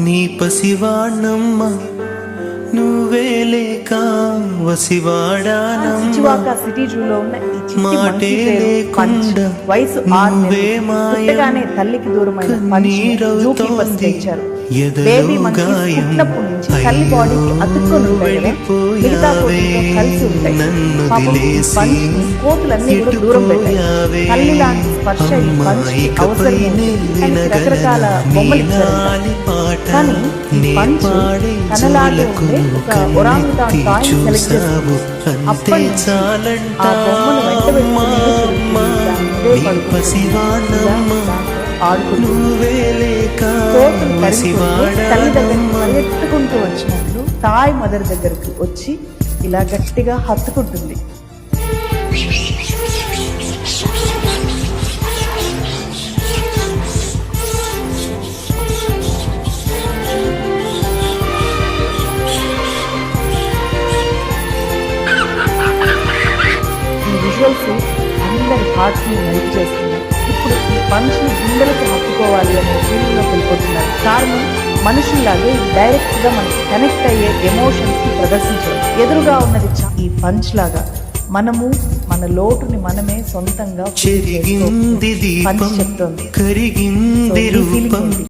నీ పసివాణమ్మ నువ్వే లేక వసివాడానమ్మ చివాక సిటీ జూలో ఉన్న ఈ చిట్టి మాటే మంకీ పేరు పంచ్. లేకుండా వయసు 6 నువ్వే నెలలు. మాయ పుట్టగానే తల్లికి దూరమైన పంచ్ జూ కీపర్స్ కన్నీరవుతోంది తెచ్చారు. ఎదలో బేబీ మంకీస్ గాయం పుట్టినప్పటి నుంచి తల్లి బాడీకి అతుక్కొని ఉంటాయి కదా, మిగతా కోతులతో కలిసి ఉంటాయి. నన్ను పాపం ఈ వదిలేసి పంచ్ని కోతులన్నీ కూడా దూరం పెట్టాయి. తల్లి లాంటి స్పర్శ ఈ పంచ్కి అవసరం ఉంది. కానీ రకరకాల బొమ్మలు ఇచ్చారు. కానీ ఈ పంచ్ తనలాగే ఉండే ఒక ఒరాంగుటాన్ టాయ్ సెలెక్ట్ చేసుకుంది. అప్పటి నుంచి ఆ బొమ్మను వెంట తల్లి దగ్గరికి పరిగెత్తుకుంటూ వచ్చినట్లు తాయ్ మదర్ దగ్గరికి వచ్చి ఇలా గట్టిగా హత్తుకుంటుంది. ఈ విజువల్స్ అందరి హార్ట్స్ని మెల్ట్ చేస్తున్నాయి. ఇప్పుడు ఈ పంచ్ని గుండెలకు హత్తుకోవాలి అనే ఫీలింగ్లోకి వెళ్ళిపోతున్నారు. కారణం మనుషుల్లాగే డైరెక్ట్ గా మనకి కనెక్ట్ అయ్యే ఎమోషన్స్ ని ప్రదర్శించారు. ఎదురుగా ఉన్నది ఈ పంచ్ లాగా మనము మన లోటుని మనమే సొంతంగా చెరిగింది దీపం, చెప్తోంది. కరిగింది రూపం.